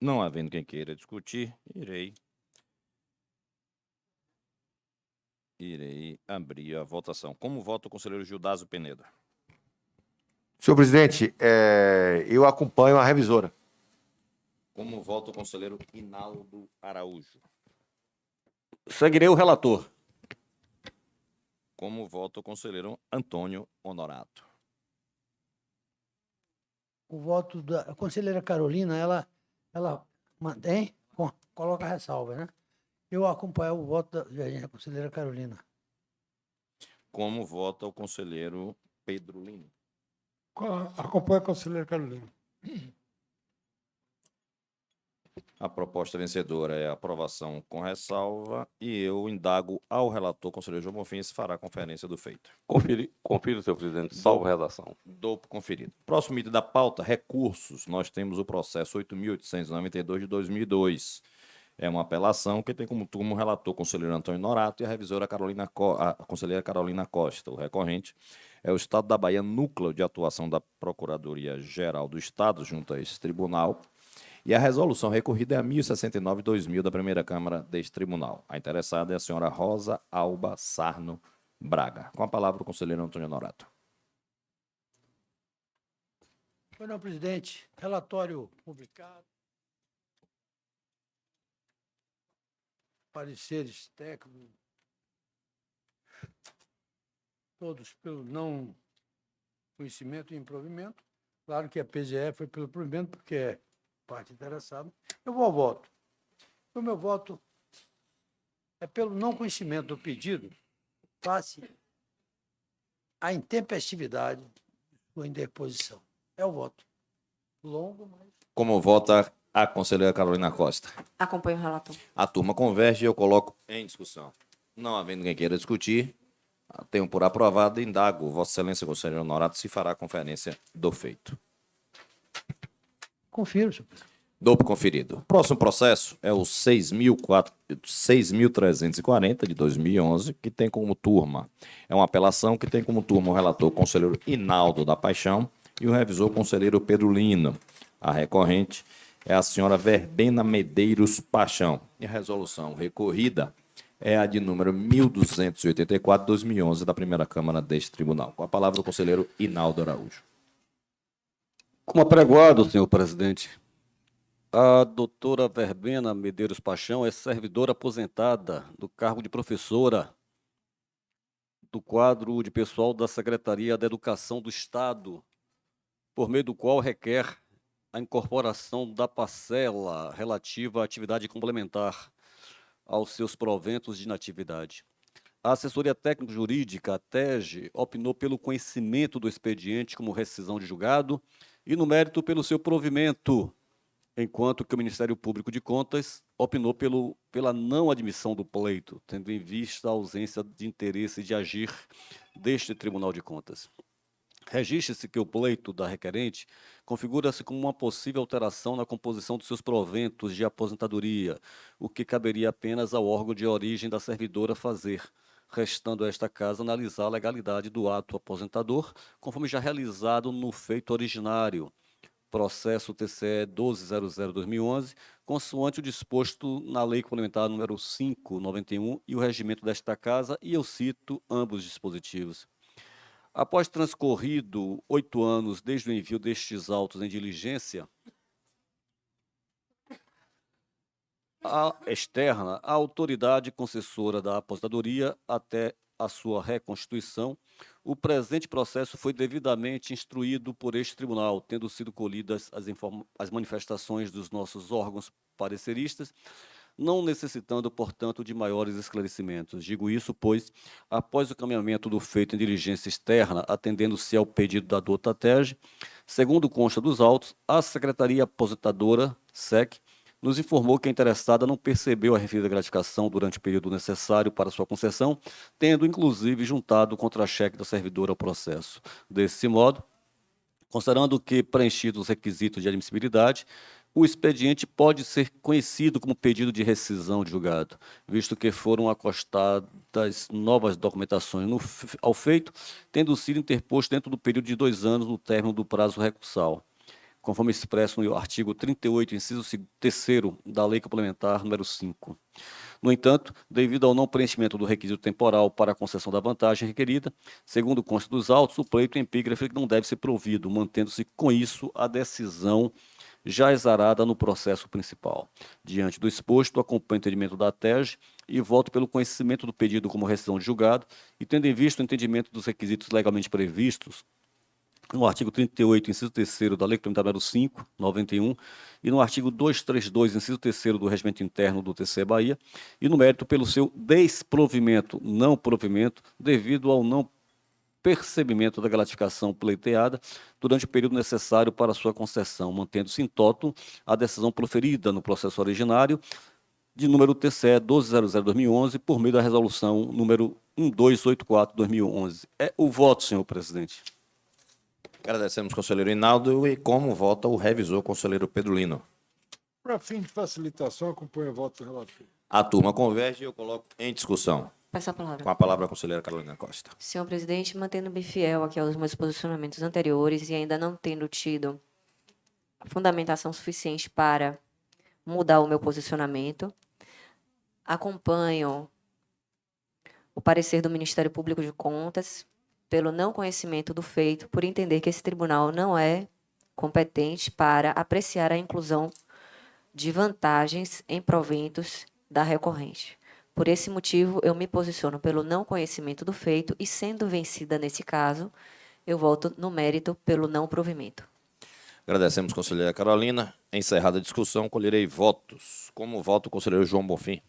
Não havendo quem queira discutir, irei abrir a votação. Como vota o conselheiro Gildásio Peneda? Senhor presidente, eu acompanho a revisora. Como vota o conselheiro Inaldo Araújo? Seguirei o relator. Como vota o conselheiro Antônio Honorato? O voto da conselheira Carolina, ela mantém, coloca a ressalva, né? Eu acompanho o voto da conselheira Carolina. Como vota o conselheiro Pedro Lino? Acompanha a conselheira Carolina. A proposta vencedora é a aprovação com ressalva e eu indago ao relator, conselheiro João Bonfim, se fará conferência do feito. Confira, senhor presidente, salvo redação. Dou por conferido. Próximo item da pauta, recursos. Nós temos o processo 8.892 de 2002. É uma apelação que tem como turma o relator, conselheiro Antônio Norato, e a revisora a conselheira Carolina Costa. O recorrente é o Estado da Bahia, núcleo de atuação da Procuradoria-Geral do Estado, junto a esse tribunal. E a resolução recorrida é a 1069/2000 da primeira Câmara deste tribunal. A interessada é a senhora Rosa Alba Sarno Braga. Com a palavra o conselheiro Antônio Norato. Senhor presidente, relatório publicado, pareceres técnicos, todos pelo não conhecimento e improvimento. Claro que a PGE foi pelo provimento, porque é parte interessada. Eu vou ao voto. O meu voto é pelo não conhecimento do pedido, face à intempestividade ou interposição. É o voto. Longo, mas... Como vota a conselheira Carolina Costa? Acompanho o relator. A turma converge e eu coloco em discussão. Não havendo quem queira discutir, tenho por aprovado e indago Vossa Excelência, conselheiro Honorato, se fará conferência do feito. Confiro, senhor presidente. Dou por conferido. Próximo processo é o 6.340 de 2011, que tem como turma, é uma apelação que tem como turma o relator conselheiro Inaldo da Paixão e o revisor conselheiro Pedro Lino. A recorrente é a senhora Verbena Medeiros Paixão. E a resolução recorrida é a de número 1284 de 2011 da primeira Câmara deste tribunal. Com a palavra o conselheiro Inaldo Araújo. Como apregoado, senhor presidente, a doutora Verbena Medeiros Paixão é servidora aposentada do cargo de professora do quadro de pessoal da Secretaria da Educação do Estado, por meio do qual requer a incorporação da parcela relativa à atividade complementar aos seus proventos de inatividade. A assessoria técnico-jurídica, a TEG, opinou pelo conhecimento do expediente como rescisão de julgado e, no mérito, pelo seu provimento, enquanto que o Ministério Público de Contas opinou pela não admissão do pleito, tendo em vista a ausência de interesse de agir deste Tribunal de Contas. Registre-se que o pleito da requerente configura-se como uma possível alteração na composição dos seus proventos de aposentadoria, o que caberia apenas ao órgão de origem da servidora fazer, restando a esta Casa analisar a legalidade do ato aposentador, conforme já realizado no feito originário, processo TCE 1200/2011, consoante o disposto na Lei Complementar número 591 e o regimento desta Casa, e eu cito ambos dispositivos. Após transcorrido 8 anos desde o envio destes autos em diligência externa, a autoridade concessora da aposentadoria até a sua reconstituição, o presente processo foi devidamente instruído por este tribunal, tendo sido colhidas as manifestações dos nossos órgãos pareceristas, não necessitando, portanto, de maiores esclarecimentos. Digo isso, pois, após o caminhamento do feito em diligência externa, atendendo-se ao pedido da doutora Tege, segundo consta dos autos, a Secretaria Aposentadora, SEC, nos informou que a interessada não percebeu a referida gratificação durante o período necessário para sua concessão, tendo, inclusive, juntado o contra-cheque da servidora ao processo. Desse modo, considerando que preenchidos os requisitos de admissibilidade, o expediente pode ser conhecido como pedido de rescisão de julgado, visto que foram acostadas novas documentações ao feito, tendo sido interposto dentro do período de 2 anos no término do prazo recursal, conforme expresso no artigo 38, inciso 3º da Lei Complementar número 5. No entanto, devido ao não preenchimento do requisito temporal para a concessão da vantagem requerida, segundo consta dos autos, o pleito em epígrafe não deve ser provido, mantendo-se com isso a decisão já exarada no processo principal. Diante do exposto, acompanho o entendimento da TEG e voto pelo conhecimento do pedido como rescisão de julgado e, tendo em vista o entendimento dos requisitos legalmente previstos no artigo 38, inciso 3º da Lei Complementar número 5, 91, e no artigo 232, inciso 3º do Regimento Interno do TCE Bahia, e no mérito pelo seu desprovimento, não provimento, devido ao não percebimento da gratificação pleiteada durante o período necessário para sua concessão, mantendo-se em toto a decisão proferida no processo originário de número TCE 1200/2011, por meio da resolução número 1284/2011. É o voto, senhor presidente. Agradecemos, conselheiro Hinaldo, e como vota o revisor, conselheiro Pedro Lino. Para fim de facilitação, acompanho o voto do relator. A turma converge e eu coloco em discussão. Peço a palavra. Com a palavra a conselheira Carolina Costa. Senhor presidente, mantendo-me fiel aqui aos meus posicionamentos anteriores e ainda não tendo tido fundamentação suficiente para mudar o meu posicionamento, acompanho o parecer do Ministério Público de Contas pelo não conhecimento do feito, por entender que esse tribunal não é competente para apreciar a inclusão de vantagens em proventos da recorrente. Por esse motivo, eu me posiciono pelo não conhecimento do feito e, sendo vencida nesse caso, eu voto no mérito pelo não provimento. Agradecemos, conselheira Carolina. Encerrada a discussão, colherei votos. Como vota o conselheiro João Bonfim?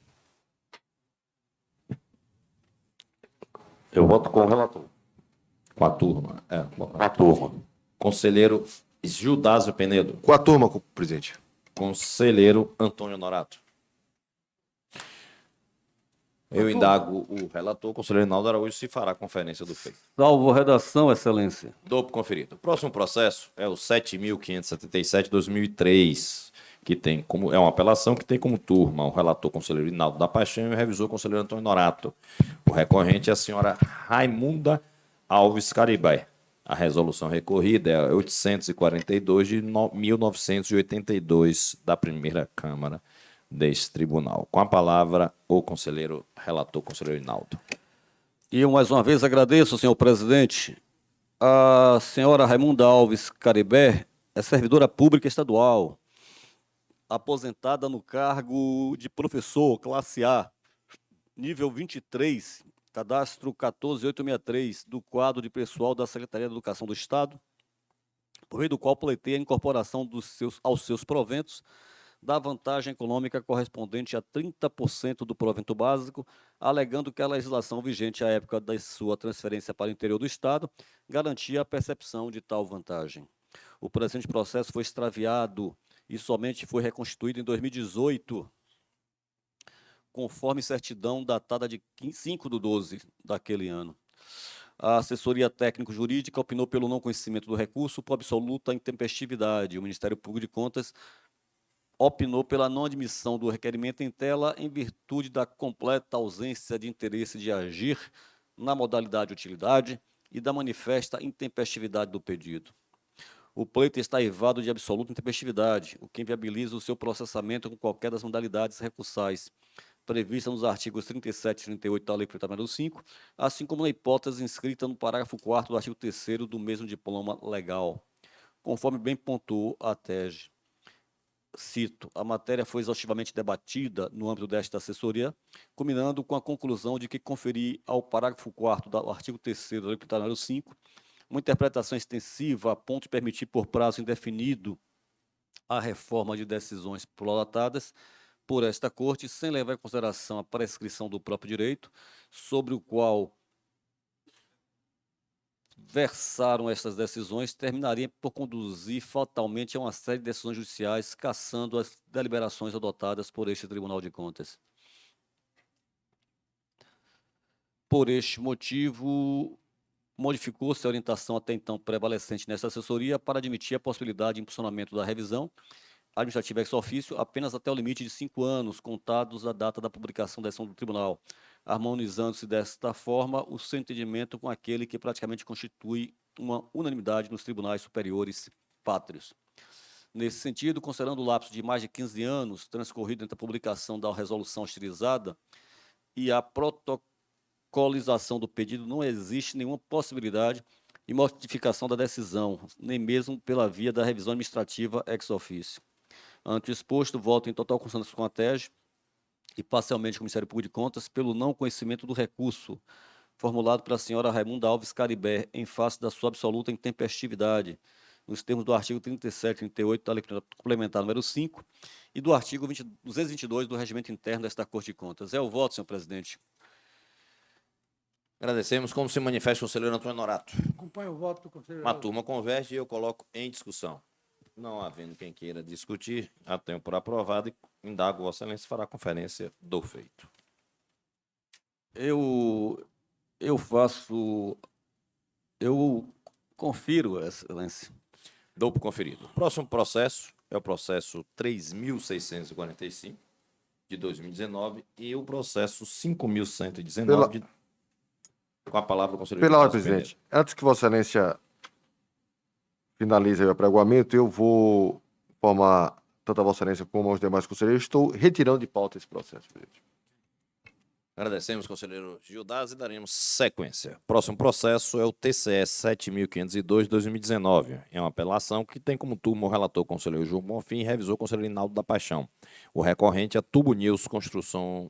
Eu voto com o relator. Com a turma. Com a turma. Conselheiro Gildásio Penedo. Com a turma, presidente. Conselheiro Antônio Norato. Eu indago o relator, conselheiro Hinaldo Araújo, se fará conferência do feito. Salvo redação, excelência. Dou por conferido. O próximo processo é o 7.577/2003, que tem como, é uma apelação que tem como turma o relator conselheiro Hinaldo da Paixão e o revisor conselheiro Antônio Norato. O recorrente é a senhora Raimunda Alves Caribé. A resolução recorrida é 842 de 1982 da primeira Câmara deste tribunal. Com a palavra, o conselheiro relator, conselheiro Hinaldo. E eu mais uma vez agradeço, senhor presidente. A senhora Raimunda Alves Caribé é servidora pública estadual, aposentada no cargo de professor, classe A, nível 23, cadastro 14863, do quadro de pessoal da Secretaria de Educação do Estado, por meio do qual pleiteia a incorporação aos seus proventos da vantagem econômica correspondente a 30% do provento básico, alegando que a legislação vigente à época da sua transferência para o interior do Estado garantia a percepção de tal vantagem. O presente processo foi extraviado e somente foi reconstituído em 2018, conforme certidão datada de 5/12 daquele ano. A assessoria técnico-jurídica opinou pelo não conhecimento do recurso por absoluta intempestividade. O Ministério Público de Contas opinou pela não admissão do requerimento em tela em virtude da completa ausência de interesse de agir na modalidade de utilidade e da manifesta intempestividade do pedido. O pleito está eivado de absoluta intempestividade, o que inviabiliza o seu processamento com qualquer das modalidades recursais previstas nos artigos 37 e 38 da Lei Complementar número 5, assim como na hipótese inscrita no parágrafo 4º do artigo 3º do mesmo diploma legal. Conforme bem pontuou a TEG. Cito, a matéria foi exaustivamente debatida no âmbito desta assessoria, culminando com a conclusão de que conferir ao parágrafo 4º do artigo 3º da Lei Complementar número 5 uma interpretação extensiva a ponto de permitir por prazo indefinido a reforma de decisões prolatadas por esta Corte, sem levar em consideração a prescrição do próprio direito, sobre o qual versaram estas decisões, terminaria por conduzir fatalmente a uma série de decisões judiciais, cassando as deliberações adotadas por este Tribunal de Contas. Por este motivo, modificou-se a orientação até então prevalecente nesta assessoria para admitir a possibilidade de impulsionamento da revisão administrativa ex officio apenas até o limite de 5 anos, contados da data da publicação da decisão do Tribunal, harmonizando-se desta forma o seu entendimento com aquele que praticamente constitui uma unanimidade nos tribunais superiores pátrios. Nesse sentido, considerando o lapso de mais de 15 anos transcorrido entre a publicação da resolução hostilizada e a protocolização do pedido, não existe nenhuma possibilidade de modificação da decisão, nem mesmo pela via da revisão administrativa ex officio. Ante o exposto, voto em total consonância com a TEG e parcialmente com o Ministério Público de Contas pelo não conhecimento do recurso formulado pela senhora Raimunda Alves Caribé em face da sua absoluta intempestividade, nos termos do artigo 37 e 38 da Lei Complementar número 5 e do artigo 222 do Regimento Interno desta Corte de Contas. É o voto, senhor presidente. Agradecemos. Como se manifesta o conselheiro Antônio Norato? Acompanho o voto do conselheiro. Uma turma converge e eu coloco em discussão. Não havendo quem queira discutir, a tenho por aprovado e indago Vossa Excelência fará a conferência do feito. Eu confiro, Excelência. Dou por conferido. Próximo processo é o processo 3.645 de 2019 e o processo 5.119 com a palavra o conselheiro. Pela ordem, presidente. Antes que Vossa Excelência finalize aí o apregoamento, eu vou informar tanto a Vossa Excelência como aos demais conselheiros. Estou retirando de pauta esse processo, presidente. Agradecemos, conselheiro Gildas, e daremos sequência. Próximo processo é o TCE 7.502 de 2019. É uma apelação que tem como turma o relator conselheiro João Bonfim e revisor conselheiro Inaldo da Paixão. O recorrente é Tubo News Construção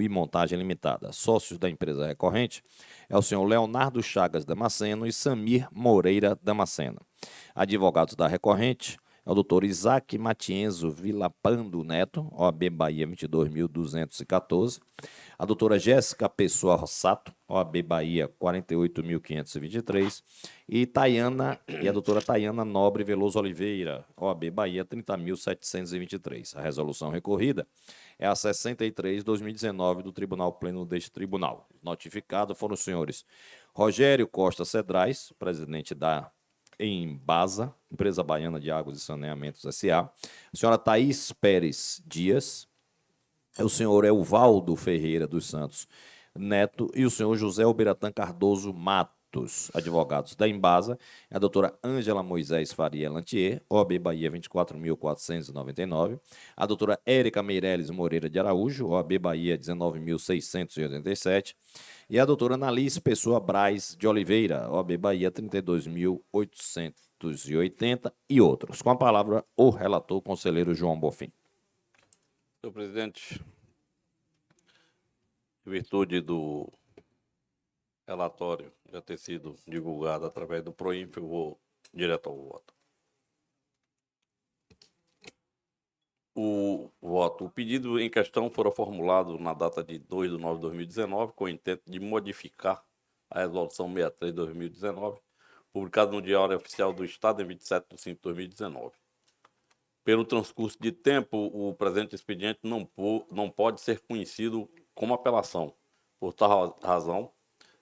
e Montagem Limitada. Sócios da empresa recorrente é o senhor Leonardo Chagas Damasceno e Samir Moreira Damasceno. Advogados da recorrente é o doutor Isaac Matienzo Vilapando Neto, OAB Bahia 22.214. A doutora Jéssica Pessoa Rossato, OAB Bahia 48.523. E a doutora Tayana Nobre Veloso Oliveira, OAB Bahia 30.723. A resolução recorrida é a 63/2019 do Tribunal Pleno deste Tribunal. Notificados foram os senhores Rogério Costa Cedrais, presidente da Embasa, Empresa Baiana de Águas e Saneamentos S.A., a senhora Thaís Pérez Dias, o senhor Elvaldo Ferreira dos Santos Neto e o senhor José Alberatã Cardoso Matos, advogados da Embasa, a doutora Ângela Moisés Faria Lantier, OAB Bahia 24.499, a doutora Érica Meireles Moreira de Araújo, OAB Bahia 19.687, e a doutora Analice Pessoa Braz de Oliveira, OAB Bahia 32.880 e outros. Com a palavra, o relator, conselheiro João Bonfim. Senhor presidente, em virtude do relatório já ter sido divulgado através do PROINF, eu vou direto ao voto. O pedido em questão fora formulado na data de 2/9/2019, com o intento de modificar a Resolução 63 de 2019, publicada no Diário Oficial do Estado em 27/5/2019. Pelo transcurso de tempo, o presente expediente não pode ser conhecido como apelação. Por tal razão,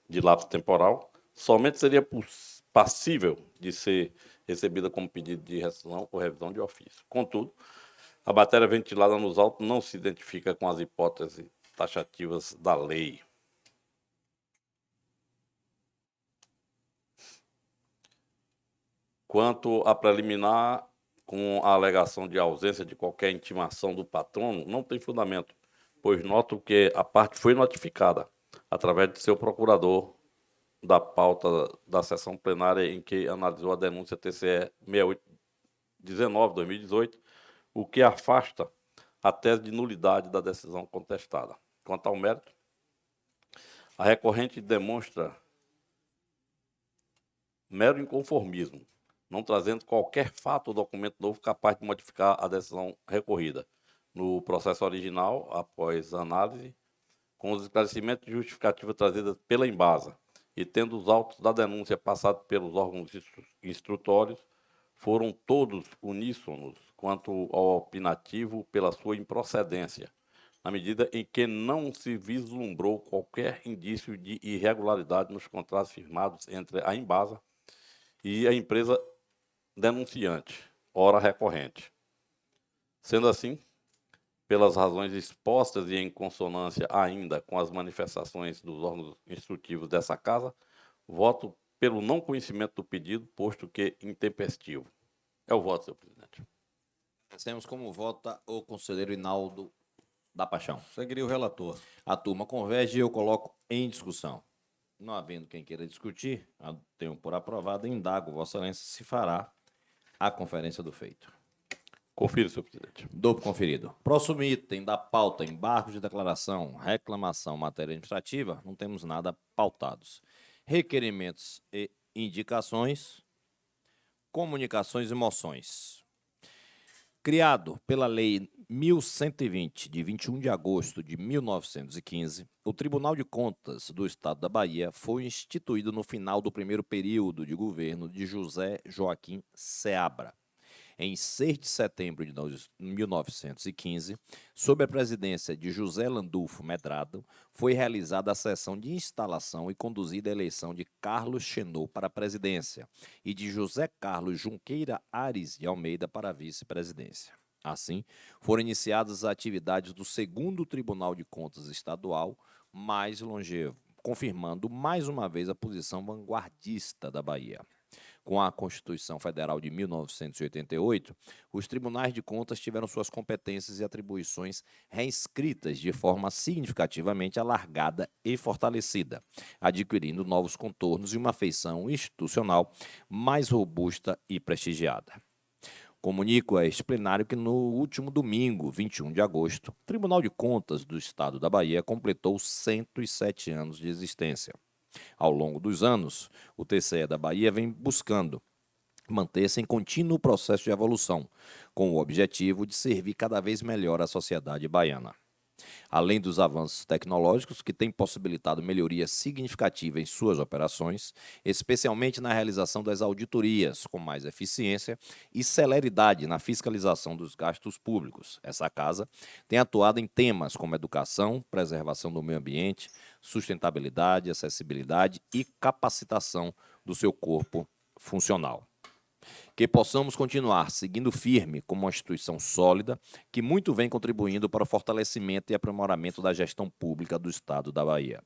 de lapso temporal, somente seria passível de ser recebida como pedido de rescisão ou revisão de ofício. Contudo, A matéria ventilada nos autos não se identifica com as hipóteses taxativas da lei. Quanto à preliminar, com a alegação de ausência de qualquer intimação do patrono, não tem fundamento, pois noto que a parte foi notificada, através de seu procurador, da pauta da sessão plenária em que analisou a denúncia TCE 6819/2018, o que afasta a tese de nulidade da decisão contestada. Quanto ao mérito, a recorrente demonstra mero inconformismo, não trazendo qualquer fato ou documento novo capaz de modificar a decisão recorrida. No processo original, após análise, com os esclarecimentos e justificativas trazidas pela Embasa, e tendo os autos da denúncia passados pelos órgãos instrutórios, foram todos uníssonos quanto ao opinativo pela sua improcedência, na medida em que não se vislumbrou qualquer indício de irregularidade nos contratos firmados entre a Embasa e a empresa denunciante, ora recorrente. Sendo assim, pelas razões expostas e em consonância ainda com as manifestações dos órgãos instrutivos dessa Casa, voto pelo não conhecimento do pedido, posto que intempestivo. É o voto, senhor presidente. Temos como vota o conselheiro Hinaldo da Paixão. Seguiria o relator. A turma converge e eu coloco em discussão. Não havendo quem queira discutir, tenho por aprovado e indago, Vossa Excelência, se fará a conferência do feito. Confira, senhor presidente. Dou por conferido. Próximo item da pauta, embargo de declaração, reclamação, matéria administrativa, não temos nada pautados. Requerimentos e indicações, comunicações e moções. Criado pela Lei 1120, de 21 de agosto de 1915, o Tribunal de Contas do Estado da Bahia foi instituído no final do primeiro período de governo de José Joaquim Seabra. Em 6 de setembro de 1915, sob a presidência de José Landulfo Medrado, foi realizada a sessão de instalação e conduzida a eleição de Carlos Chenot para a presidência e de José Carlos Junqueira Ares de Almeida para a vice-presidência. Assim, foram iniciadas as atividades do segundo Tribunal de Contas Estadual, mais longevo, confirmando mais uma vez a posição vanguardista da Bahia. Com a Constituição Federal de 1988, os tribunais de contas tiveram suas competências e atribuições reinscritas de forma significativamente alargada e fortalecida, adquirindo novos contornos e uma feição institucional mais robusta e prestigiada. Comunico a este plenário que no último domingo, 21 de agosto, o Tribunal de Contas do Estado da Bahia completou 107 anos de existência. Ao longo dos anos, o TCE da Bahia vem buscando manter-se em contínuo processo de evolução, com o objetivo de servir cada vez melhor a sociedade baiana. Além dos avanços tecnológicos que têm possibilitado melhoria significativa em suas operações, especialmente na realização das auditorias, com mais eficiência e celeridade na fiscalização dos gastos públicos. Essa casa tem atuado em temas como educação, preservação do meio ambiente, sustentabilidade, acessibilidade e capacitação do seu corpo funcional. Que possamos continuar seguindo firme como uma instituição sólida que muito vem contribuindo para o fortalecimento e aprimoramento da gestão pública do Estado da Bahia.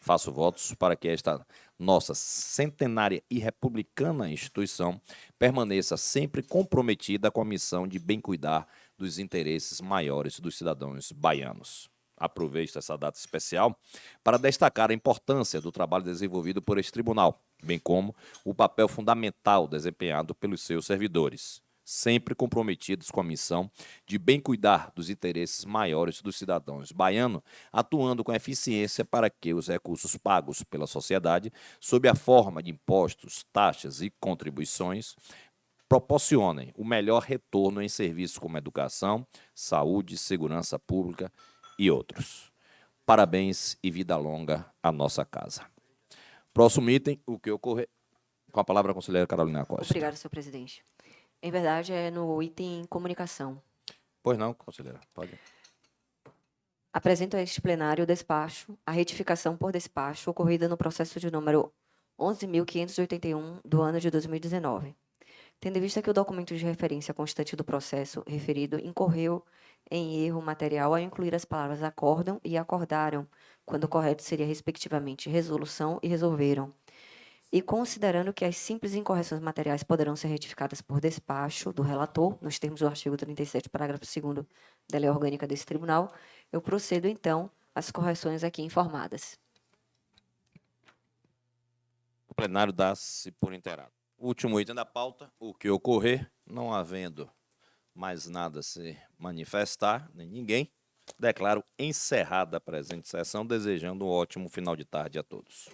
Faço votos para que esta nossa centenária e republicana instituição permaneça sempre comprometida com a missão de bem cuidar dos interesses maiores dos cidadãos baianos. Aproveito essa data especial para destacar a importância do trabalho desenvolvido por este tribunal, bem como o papel fundamental desempenhado pelos seus servidores, sempre comprometidos com a missão de bem cuidar dos interesses maiores dos cidadãos baianos, atuando com eficiência para que os recursos pagos pela sociedade, sob a forma de impostos, taxas e contribuições, proporcionem o melhor retorno em serviços como educação, saúde, segurança pública e outros. Parabéns e vida longa à nossa casa. Próximo item, o que ocorrer. Com a palavra a conselheira Carolina Costa. Obrigada, senhor presidente. Em verdade, é no item comunicação. Pois não, conselheira, pode. Apresento a este plenário o despacho, a retificação por despacho ocorrida no processo de número 11.581 do ano de 2019. Tendo em vista que o documento de referência constante do processo referido incorreu em erro material ao incluir as palavras acordam e acordaram, quando o correto seria respectivamente resolução e resolveram. E considerando que as simples incorreções materiais poderão ser retificadas por despacho do relator, nos termos do artigo 37, parágrafo 2º da Lei Orgânica desse Tribunal, eu procedo, então, às correções aqui informadas. O plenário dá-se por inteirado. Último item da pauta, o que ocorrer, não havendo mais nada a se manifestar, nem ninguém, declaro encerrada a presente sessão, desejando um ótimo final de tarde a todos.